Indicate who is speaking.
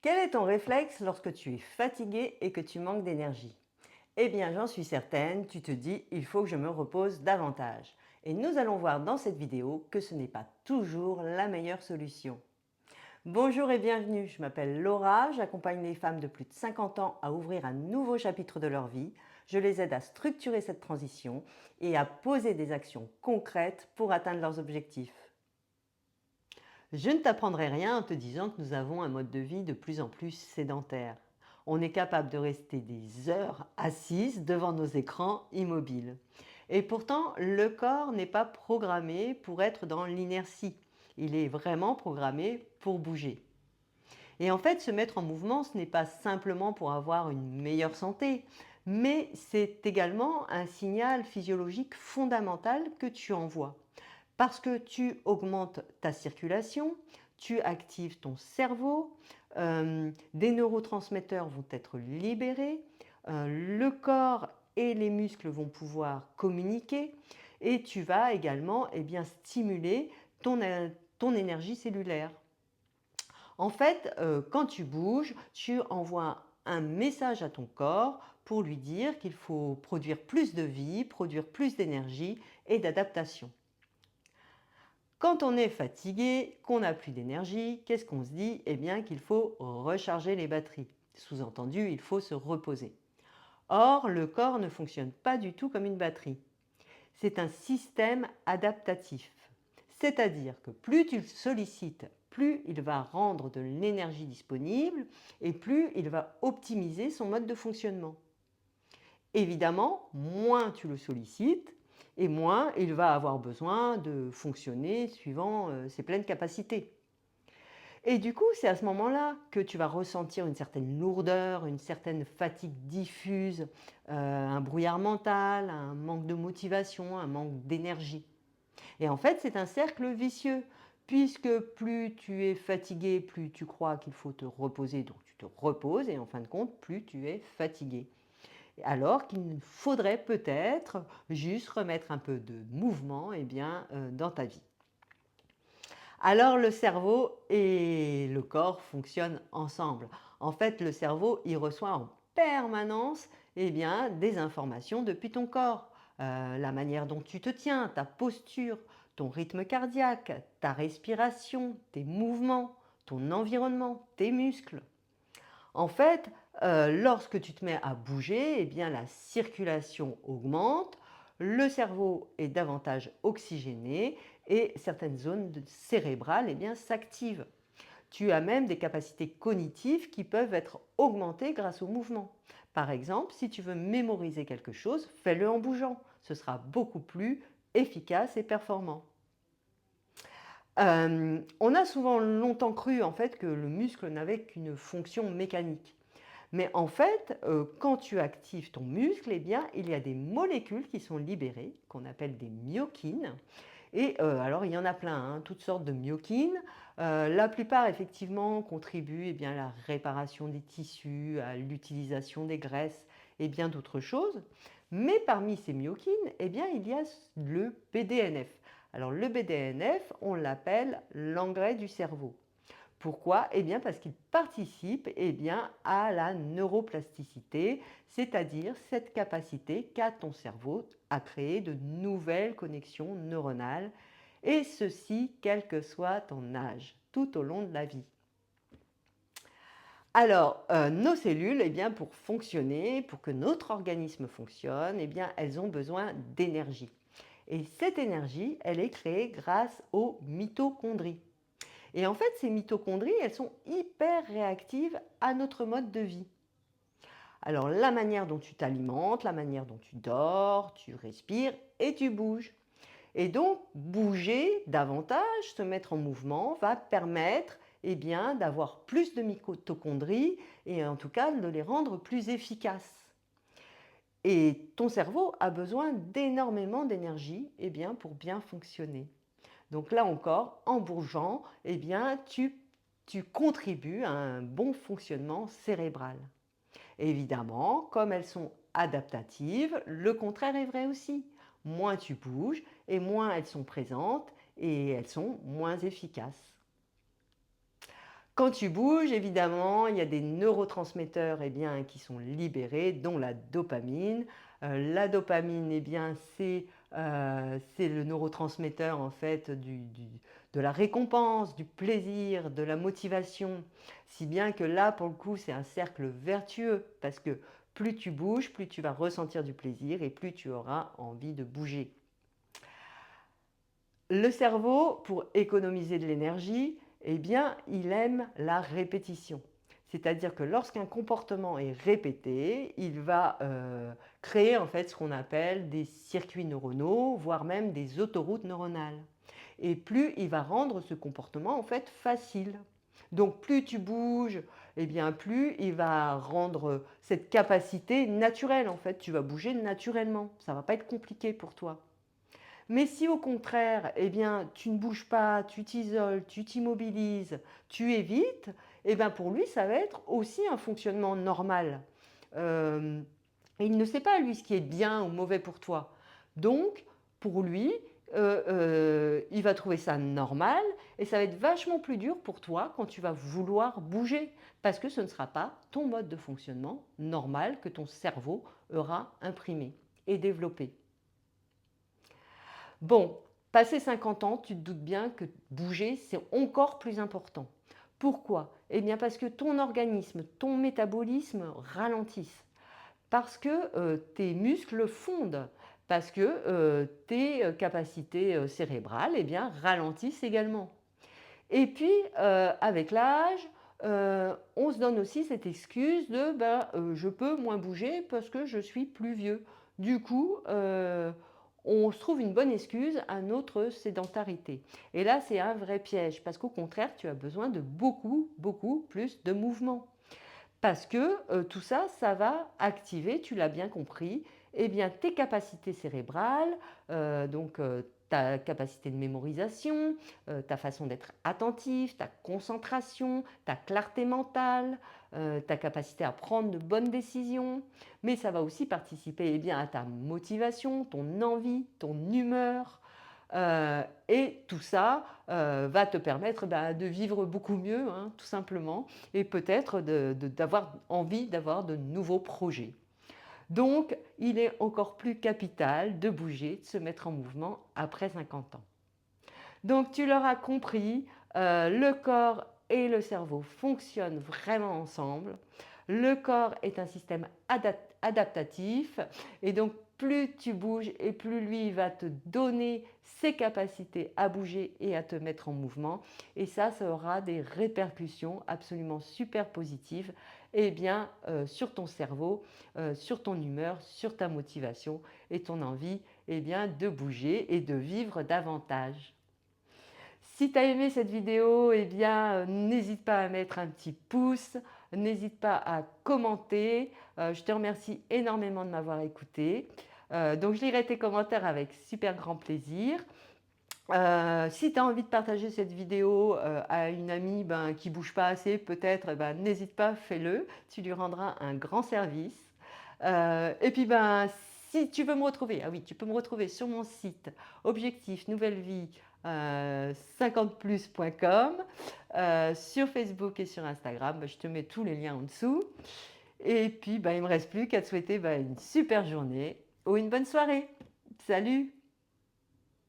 Speaker 1: Quel est ton réflexe lorsque tu es fatigué et que tu manques d'énergie? Eh bien, j'en suis certaine, tu te dis, il faut que je me repose davantage. Et nous allons voir dans cette vidéo que ce n'est pas toujours la meilleure solution. Bonjour et bienvenue, je m'appelle Laura, j'accompagne les femmes de plus de 50 ans à ouvrir un nouveau chapitre de leur vie. Je les aide à structurer cette transition et à poser des actions concrètes pour atteindre leurs objectifs. Je ne t'apprendrai rien en te disant que nous avons un mode de vie de plus en plus sédentaire. On est capable de rester des heures assises devant nos écrans immobiles. Et pourtant, le corps n'est pas programmé pour être dans l'inertie. Il est vraiment programmé pour bouger. Et en fait, se mettre en mouvement, ce n'est pas simplement pour avoir une meilleure santé, mais c'est également un signal physiologique fondamental que tu envoies. Parce que tu augmentes ta circulation, tu actives ton cerveau, des neurotransmetteurs vont être libérés, le corps et les muscles vont pouvoir communiquer et tu vas également stimuler ton énergie cellulaire. En fait, quand tu bouges, tu envoies un message à ton corps pour lui dire qu'il faut produire plus de vie, produire plus d'énergie et d'adaptation. Quand on est fatigué, qu'on n'a plus d'énergie, qu'est-ce qu'on se dit? Eh bien qu'il faut recharger les batteries. Sous-entendu, il faut se reposer. Or, le corps ne fonctionne pas du tout comme une batterie. C'est un système adaptatif. C'est-à-dire que plus tu le sollicites, plus il va rendre de l'énergie disponible et plus il va optimiser son mode de fonctionnement. Évidemment, moins tu le sollicites et moins il va avoir besoin de fonctionner suivant ses pleines capacités. Et du coup, c'est à ce moment-là que tu vas ressentir une certaine lourdeur, une certaine fatigue diffuse, un brouillard mental, un manque de motivation, un manque d'énergie. Et en fait, c'est un cercle vicieux, puisque plus tu es fatigué, plus tu crois qu'il faut te reposer, donc tu te reposes, et en fin de compte, plus tu es fatigué. Alors qu'il faudrait peut-être juste remettre un peu de mouvement dans ta vie. Alors le cerveau et le corps fonctionnent ensemble. En fait, le cerveau, il reçoit en permanence des informations depuis ton corps. La manière dont tu te tiens, ta posture, ton rythme cardiaque, ta respiration, tes mouvements, ton environnement, tes muscles. En fait, lorsque tu te mets à bouger, la circulation augmente, le cerveau est davantage oxygéné et certaines zones cérébrales s'activent. Tu as même des capacités cognitives qui peuvent être augmentées grâce au mouvement. Par exemple, si tu veux mémoriser quelque chose, fais-le en bougeant. Ce sera beaucoup plus efficace et performant. On a souvent longtemps cru en fait que le muscle n'avait qu'une fonction mécanique. Mais en fait, quand tu actives ton muscle, il y a des molécules qui sont libérées, qu'on appelle des myokines. Et alors, il y en a plein, hein, toutes sortes de myokines. La plupart, effectivement, contribuent à la réparation des tissus, à l'utilisation des graisses et bien d'autres choses. Mais parmi ces myokines, il y a le BDNF. Alors, le BDNF, on l'appelle l'engrais du cerveau. Pourquoi? Parce qu'il participe à la neuroplasticité, c'est-à-dire cette capacité qu'a ton cerveau à créer de nouvelles connexions neuronales, et ceci quel que soit ton âge, tout au long de la vie. Alors, nos cellules, pour fonctionner, pour que notre organisme fonctionne, elles ont besoin d'énergie. Et cette énergie, elle est créée grâce aux mitochondries. Et en fait, ces mitochondries, elles sont hyper réactives à notre mode de vie. Alors, la manière dont tu t'alimentes, la manière dont tu dors, tu respires et tu bouges. Et donc, bouger davantage, se mettre en mouvement, va permettre d'avoir plus de mitochondries et en tout cas de les rendre plus efficaces. Et ton cerveau a besoin d'énormément d'énergie pour bien fonctionner. Donc là encore, en bougeant, tu contribues à un bon fonctionnement cérébral. Évidemment, comme elles sont adaptatives, le contraire est vrai aussi. Moins tu bouges et moins elles sont présentes et elles sont moins efficaces. Quand tu bouges, évidemment, il y a des neurotransmetteurs qui sont libérés, dont la dopamine. La dopamine, c'est le neurotransmetteur en fait, de la récompense, du plaisir, de la motivation. Si bien que là, pour le coup, c'est un cercle vertueux parce que plus tu bouges, plus tu vas ressentir du plaisir et plus tu auras envie de bouger. Le cerveau, pour économiser de l'énergie, il aime la répétition. C'est-à-dire que lorsqu'un comportement est répété, il va créer en fait ce qu'on appelle des circuits neuronaux, voire même des autoroutes neuronales. Et plus il va rendre ce comportement en fait facile. Donc plus tu bouges, plus il va rendre cette capacité naturelle en fait. Tu vas bouger naturellement, ça ne va pas être compliqué pour toi. Mais si au contraire, tu ne bouges pas, tu t'isoles, tu t'immobilises, tu évites, pour lui, ça va être aussi un fonctionnement normal. Euh, il ne sait pas, lui, ce qui est bien ou mauvais pour toi. Donc, pour lui, il va trouver ça normal et ça va être vachement plus dur pour toi quand tu vas vouloir bouger parce que ce ne sera pas ton mode de fonctionnement normal que ton cerveau aura imprimé et développé. Bon, passé 50 ans, tu te doutes bien que bouger, c'est encore plus important. Pourquoi? Parce que ton organisme, ton métabolisme ralentissent, parce que tes muscles fondent, parce que tes capacités cérébrales ralentissent également. Et puis, avec l'âge, on se donne aussi cette excuse de je peux moins bouger parce que je suis plus vieux. Du coup, on se trouve une bonne excuse à notre sédentarité. Et là, c'est un vrai piège parce qu'au contraire, tu as besoin de beaucoup, beaucoup plus de mouvement. Parce que tout ça, ça va activer, tu l'as bien compris, tes capacités cérébrales, ta capacité de mémorisation, ta façon d'être attentif, ta concentration, ta clarté mentale, ta capacité à prendre de bonnes décisions. Mais ça va aussi participer à ta motivation, ton envie, ton humeur. Et tout ça va te permettre de vivre beaucoup mieux, hein, tout simplement, et peut-être d'avoir envie d'avoir de nouveaux projets. Donc, il est encore plus capital de bouger, de se mettre en mouvement après 50 ans. Donc, tu l'auras compris, le corps et le cerveau fonctionnent vraiment ensemble. Le corps est un système adaptatif et donc plus tu bouges et plus lui va te donner ses capacités à bouger et à te mettre en mouvement. Et ça aura des répercussions absolument super positives sur ton cerveau, sur ton humeur, sur ta motivation et ton envie de bouger et de vivre davantage. Si tu as aimé cette vidéo, n'hésite pas à mettre un petit pouce, n'hésite pas à commenter. Je te remercie énormément de m'avoir écouté. Donc je lirai tes commentaires avec super grand plaisir. Si tu as envie de partager cette vidéo à une amie qui ne bouge pas assez, peut-être, n'hésite pas, fais-le. Tu lui rendras un grand service. Si tu veux me retrouver, ah oui, tu peux me retrouver sur mon site Objectif Nouvelle Vie 50plus.com, sur Facebook et sur Instagram. Je te mets tous les liens en dessous. Et puis, il ne me reste plus qu'à te souhaiter une super journée ou une bonne soirée. Salut!